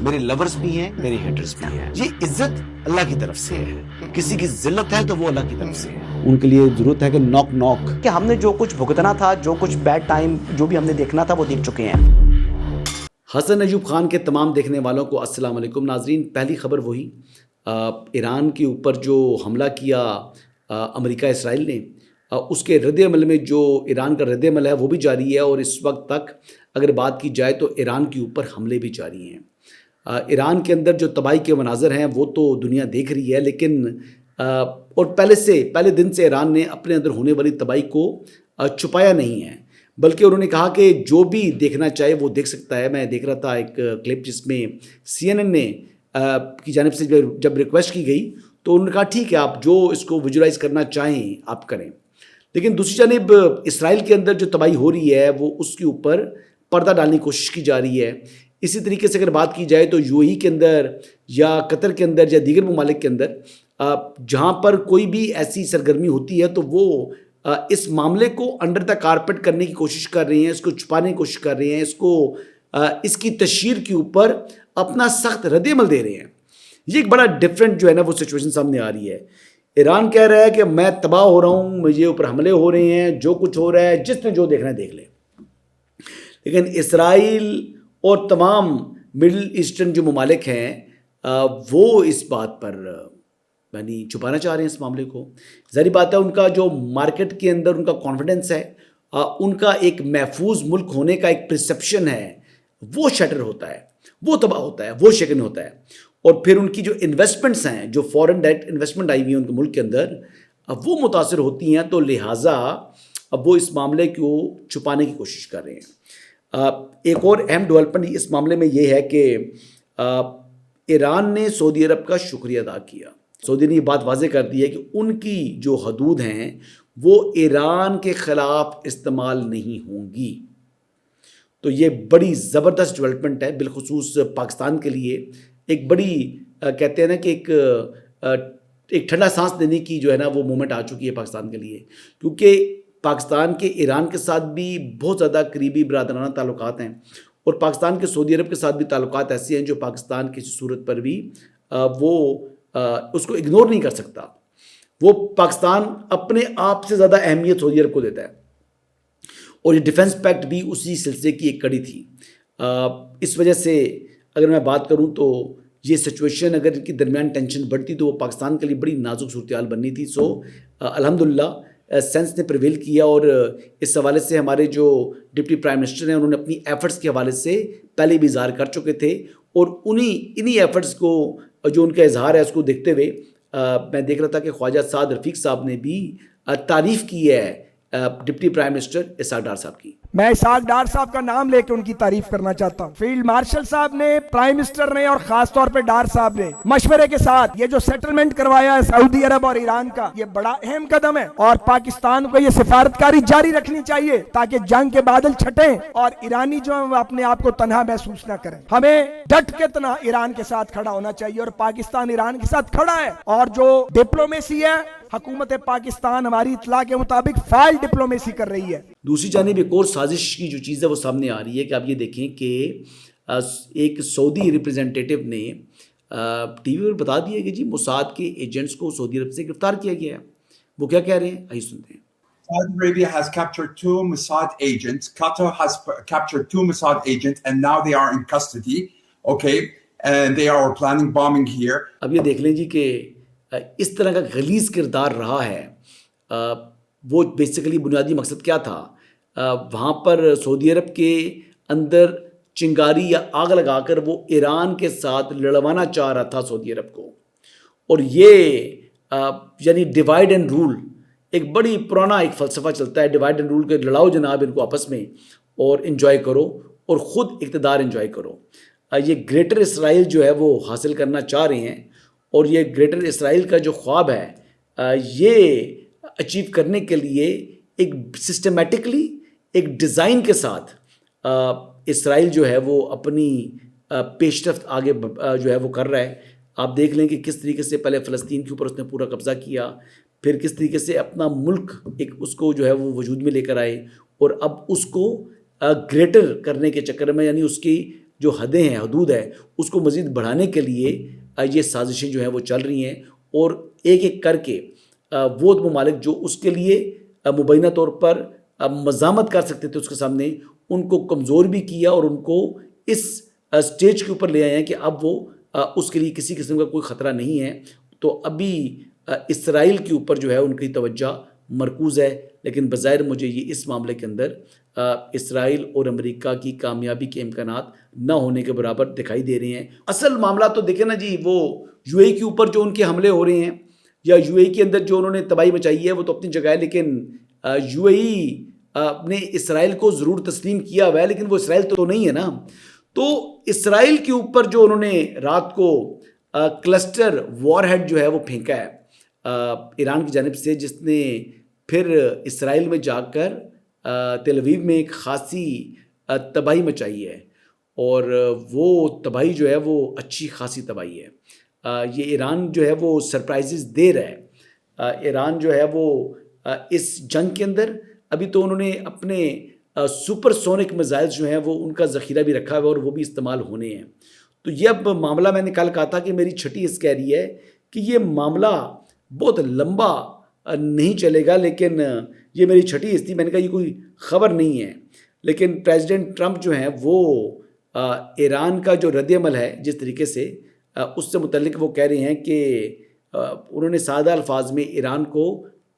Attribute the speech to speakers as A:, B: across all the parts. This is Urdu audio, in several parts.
A: میرے لورز بھی ہیں، میرے ہیٹرز بھی ہیں. یہ عزت اللہ کی طرف سے ہے. کسی کی ذلت ہے تو وہ اللہ کی طرف سے ہے. ان کے لیے ضرورت ہے کہ نوک نوک
B: کہ ہم نے جو کچھ بھگتنا تھا، جو کچھ بیڈ ٹائم جو بھی ہم نے دیکھنا تھا وہ دیکھ چکے ہیں.
C: حسن ایوب خان کے تمام دیکھنے والوں کو السلام علیکم. ناظرین، پہلی خبر وہی ایران کے اوپر جو حملہ کیا امریکہ اسرائیل نے، اس کے رد عمل میں جو ایران کا رد عمل ہے وہ بھی جاری ہے، اور اس وقت تک اگر بات کی جائے تو ایران کے اوپر حملے بھی جاری ہیں. ایران کے اندر جو تباہی کے مناظر ہیں وہ تو دنیا دیکھ رہی ہے، لیکن اور پہلے دن سے ایران نے اپنے اندر ہونے والی تباہی کو چھپایا نہیں ہے، بلکہ انہوں نے کہا کہ جو بھی دیکھنا چاہے وہ دیکھ سکتا ہے. میں دیکھ رہا تھا ایک کلپ جس میں CNN نے کی جانب سے جب ریکویسٹ کی گئی تو انہوں نے کہا ٹھیک ہے، آپ جو اس کو ویژولائز کرنا چاہیں آپ کریں. لیکن دوسری جانب اسرائیل کے اندر جو تباہی ہو رہی ہے وہ اس کے اوپر پردہ ڈالنے کی کوشش کی جا رہی ہے. اسی طریقے سے اگر بات کی جائے تو UAE کے اندر یا قطر کے اندر یا دیگر ممالک کے اندر جہاں پر کوئی بھی ایسی سرگرمی ہوتی ہے تو وہ اس معاملے کو انڈر دا کارپیٹ کرنے کی کوشش کر رہے ہیں، اس کو چھپانے کی کوشش کر رہے ہیں، اس کی تشہیر کے اوپر اپنا سخت رد عمل دے رہے ہیں. یہ ایک بڑا ڈفرینٹ جو ہے نا وہ سچویشن سامنے آ رہی ہے. ایران کہہ رہا ہے کہ میں تباہ ہو رہا ہوں، مجھے اوپر حملے ہو رہے ہیں، جو کچھ ہو رہا ہے جس نے جو دیکھنا ہے دیکھ لے. لیکن اسرائیل اور تمام مڈل ایسٹرن جو ممالک ہیں وہ اس بات پر یعنی چھپانا چاہ رہے ہیں اس معاملے کو. ظاہری بات ہے ان کا جو مارکیٹ کے اندر ان کا کانفیڈنس ہے، ان کا ایک محفوظ ملک ہونے کا ایک پرسیپشن ہے، وہ شٹر ہوتا ہے، وہ تباہ ہوتا ہے، وہ شیکن ہوتا ہے. اور پھر ان کی جو انویسٹمنٹس ہیں، جو فورن ڈائریکٹ انویسٹمنٹ آئی ہوئی ہیں ان کے ملک کے اندر، وہ متاثر ہوتی ہیں. تو لہٰذا اب وہ اس معاملے کو چھپانے کی کوشش کر رہے ہیں. ایک اور اہم ڈیولپمنٹ اس معاملے میں یہ ہے کہ ایران نے سعودی عرب کا شکریہ ادا کیا. سعودی نے یہ بات واضح کر دی ہے کہ ان کی جو حدود ہیں وہ ایران کے خلاف استعمال نہیں ہوں گی. تو یہ بڑی زبردست ڈیولپمنٹ ہے، بالخصوص پاکستان کے لیے ایک بڑی کہتے ہیں نا کہ ایک ٹھنڈا سانس دینے کی جو ہے نا وہ مومنٹ آ چکی ہے پاکستان کے لیے، کیونکہ پاکستان کے ایران کے ساتھ بھی بہت زیادہ قریبی برادرانہ تعلقات ہیں، اور پاکستان کے سعودی عرب کے ساتھ بھی تعلقات ایسے ہیں جو پاکستان کسی صورت پر بھی وہ اس کو اگنور نہیں کر سکتا. وہ پاکستان اپنے آپ سے زیادہ اہمیت سعودی عرب کو دیتا ہے، اور یہ ڈیفنس پیکٹ بھی اسی سلسلے کی ایک کڑی تھی. اس وجہ سے اگر میں بات کروں تو یہ سچویشن اگر ان کے درمیان ٹینشن بڑھتی تو وہ پاکستان کے لیے بڑی نازک صورتحال بننی تھی. سو الحمدللہ سینس نے پریویل کیا، اور اس حوالے سے ہمارے جو ڈپٹی پرائم منسٹر ہیں انہوں نے اپنی ایفرٹس کے حوالے سے پہلے بھی اظہار کر چکے تھے، اور انہی ایفرٹس کو جو ان کا اظہار ہے اس کو دیکھتے ہوئے میں دیکھ رہا تھا کہ خواجہ سعد رفیق صاحب نے بھی تعریف کی ہے deputy prime minister Ishaq Dar صاحب کی.
D: میں اسحاق ڈار صاحب کا نام لے کے ان کی تعریف کرنا چاہتا ہوں. فیلڈ مارشل صاحب نے، پرائم منسٹر نے، اور خاص طور پہ ڈار صاحب نے مشورے کے ساتھ یہ جو سیٹلمنٹ کروایا ہے سعودی عرب اور ایران کا، یہ بڑا اہم قدم ہے، اور پاکستان کو یہ سفارتکاری جاری رکھنی چاہیے تاکہ جنگ کے بادل چھٹیں اور ایرانی جو ہیں وہ اپنے آپ کو تنہا محسوس نہ کریں. ہمیں ڈٹ کے تنہا ایران کے ساتھ کھڑا ہونا چاہیے، اور پاکستان ایران کے ساتھ کھڑا ہے. اور جو ڈپلومیسی ہے، حکومت پاکستان ہماری اطلاع کے مطابق فائل ڈپلومیسی کر رہی ہے.
C: دوسری جانب ایک اور سازش کی جو چیز ہے وہ سامنے آ رہی ہے کہ آپ یہ دیکھیں کہ ایک سعودی ریپریزنٹیٹو نے ٹی وی پر بتا دیا کہ جی موساد کے ایجنٹس کو سعودی عرب سے گرفتار کیا گیا ہے. وہ کیا کہہ رہے ہیں آئیے سنتے ہیں.
E: Saudi Arabia has captured 2 Mossad agents. Qatar has captured 2 Mossad agents, and now they are in custody. Okay, and they are planning bombing here.
C: اب یہ دیکھ لیں جی کہ اس طرح کا غلیظ کردار رہا ہے. وہ بیسیکلی بنیادی مقصد کیا تھا؟ وہاں پر سعودی عرب کے اندر چنگاری یا آگ لگا کر وہ ایران کے ساتھ لڑوانا چاہ رہا تھا سعودی عرب کو. اور یہ یعنی ڈیوائڈ اینڈ رول ایک بڑی پرانا ایک فلسفہ چلتا ہے، ڈیوائڈ اینڈ رول کے لڑاؤ جناب ان کو آپس میں اور انجوائے کرو اور خود اقتدار انجوائے کرو. یہ گریٹر اسرائیل جو ہے وہ حاصل کرنا چاہ رہے ہیں، اور یہ گریٹر اسرائیل کا جو خواب ہے یہ اچیو کرنے کے لیے ایک سسٹمیٹکلی ایک ڈیزائن کے ساتھ اسرائیل جو ہے وہ اپنی پیش رفت آگے جو ہے وہ کر رہا ہے. آپ دیکھ لیں کہ کس طریقے سے پہلے فلسطین کے اوپر اس نے پورا قبضہ کیا، پھر کس طریقے سے اپنا ملک ایک اس کو جو ہے وہ وجود میں لے کر آئے، اور اب اس کو گریٹر کرنے کے چکر میں یعنی اس کی جو حدیں ہیں حدود ہے اس کو مزید بڑھانے کے لیے یہ سازشیں جو ہیں وہ چل رہی ہیں، اور ایک ایک کر کے وہ ممالک جو اس کے لیے مبینہ طور پر مزاحمت کر سکتے تھے اس کے سامنے، ان کو کمزور بھی کیا اور ان کو اس سٹیج کے اوپر لے آئے ہیں کہ اب وہ اس کے لیے کسی قسم کا کوئی خطرہ نہیں ہے. تو ابھی اسرائیل کے اوپر جو ہے ان کی توجہ مرکوز ہے، لیکن بظاہر مجھے یہ اس معاملے کے اندر اسرائیل اور امریکہ کی کامیابی کے امکانات نہ ہونے کے برابر دکھائی دے رہے ہیں. اصل معاملہ تو دیکھیں نا جی، وہ یو اے کے اوپر جو ان کے حملے ہو رہے ہیں یا یو اے کے اندر جو انہوں نے تباہی مچائی ہے وہ تو اپنی جگہ ہے، لیکن یو اے نے اسرائیل کو ضرور تسلیم کیا ہوا ہے، لیکن وہ اسرائیل تو نہیں ہے نا. تو اسرائیل کے اوپر جو انہوں نے رات کو کلسٹر وار ہیڈ جو ہے وہ پھینکا ہے ایران کی جانب سے، جس نے پھر اسرائیل میں جا کر تل اویو میں ایک خاصی تباہی مچائی ہے، اور وہ تباہی جو ہے وہ اچھی خاصی تباہی ہے. یہ ایران جو ہے وہ سرپرائزز دے رہا ہے. ایران جو ہے وہ اس جنگ کے اندر ابھی تو انہوں نے اپنے سپر سونک میزائل جو ہیں وہ ان کا ذخیرہ بھی رکھا ہوا ہے اور وہ بھی استعمال ہونے ہیں. تو یہ اب معاملہ میں نے کل کہا تھا کہ میری چھٹی اس کہہ رہی ہے کہ یہ معاملہ بہت لمبا نہیں چلے گا، لیکن یہ میری چھٹی اس تھی، میں نے کہا یہ کوئی خبر نہیں ہے. لیکن پریزیڈنٹ ٹرمپ جو ہیں وہ ایران کا جو رد عمل ہے جس طریقے سے اس سے متعلق وہ کہہ رہے ہیں کہ انہوں نے سادہ الفاظ میں ایران کو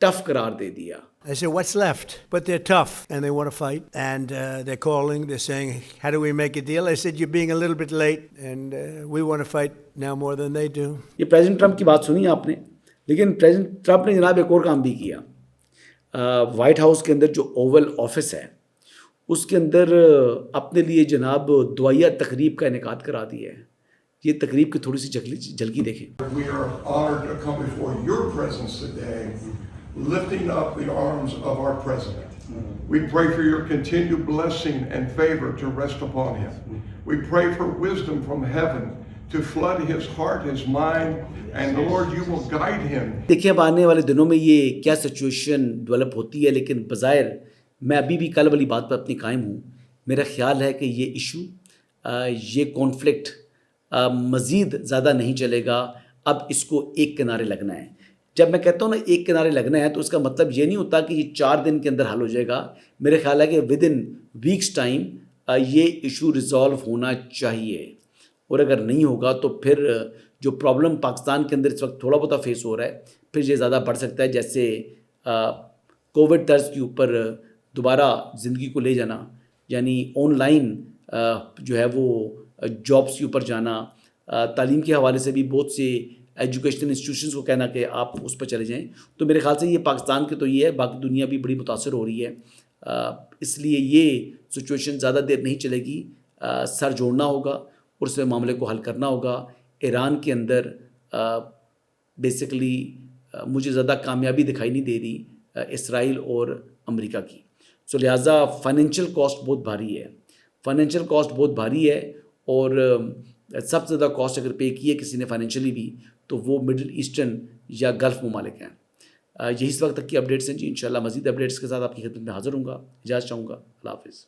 C: ٹف قرار دے دیا.
F: I said, what's left? But they're tough and they want to fight. And they're calling, they're saying, how do we make a deal? I said, you're being a little bit late and we want to fight now more than they do.
C: یہ پریزیڈنٹ ٹرمپ کی بات سنی آپ نے، لیکن پریزیڈنٹ ٹرمپ نے جناب ایک اور کام بھی کیا. وائٹ ہاؤس کے اندر جو اوول آفس ہے اس کے اندر اپنے لیے جناب دعائیہ تقریب کا انعقاد کرا دیا ہے. یہ تقریب کی تھوڑی سی جھلکی دیکھیں.
G: We are honored to come before your presence today, lifting up the arms of our president. We pray for your continued blessing and favor to rest upon him. We pray for wisdom from heaven to flood his heart, his mind, and Lord, you will guide him.
C: دیکھیں اب آنے والے دنوں میں یہ کیا سچویشن ڈیولپ ہوتی ہے، لیکن بظاہر میں ابھی بھی کل والی بات پر اپنی قائم ہوں. میرا خیال ہے کہ یہ ایشو، یہ کانفلکٹ مزید زیادہ نہیں چلے گا. اب اس کو ایک کنارے لگنا ہے. جب میں کہتا ہوں نا ایک کنارے لگنا ہے تو اس کا مطلب یہ نہیں ہوتا کہ یہ 4 دن کے اندر حل ہو جائے گا. میرے خیال ہے کہ ودن ویکس ٹائم یہ ایشو ریزالو ہونا چاہیے، اور اگر نہیں ہوگا تو پھر جو پرابلم پاکستان کے اندر اس وقت تھوڑا بہت فیس ہو رہا ہے پھر یہ زیادہ بڑھ سکتا ہے. جیسے کووڈ طرز کے اوپر دوبارہ زندگی کو لے جانا، یعنی آن لائن جو ہے وہ جابس کے اوپر جانا، تعلیم کے حوالے سے بھی بہت سے ایجوکیشنل انسٹیٹیوشنز کو کہنا کہ آپ اس پر چلے جائیں. تو میرے خیال سے یہ پاکستان کے تو یہ ہے، باقی دنیا بھی بڑی متاثر ہو رہی ہے. اس لیے یہ سچویشن زیادہ دیر نہیں چلے گی. سر جوڑنا ہوگا اور اس معاملے کو حل کرنا ہوگا. ایران کے اندر بیسیکلی مجھے زیادہ کامیابی دکھائی نہیں دے رہی اسرائیل اور امریکہ کی. سو لہٰذا فائنینشیل کاسٹ بہت بھاری ہے، فائنینشیل کاسٹ بہت بھاری ہے، اور سب سے زیادہ کاسٹ اگر پے کی ہے کسی نے فائنینشلی بھی تو وہ مڈل ایسٹرن یا گلف ممالک ہیں. یہی اس وقت تک کی اپڈیٹس ہیں جی. انشاءاللہ مزید اپڈیٹس کے ساتھ آپ کی خدمت میں حاضر ہوں گا. اجازت چاہوں گا. اللہ حافظ.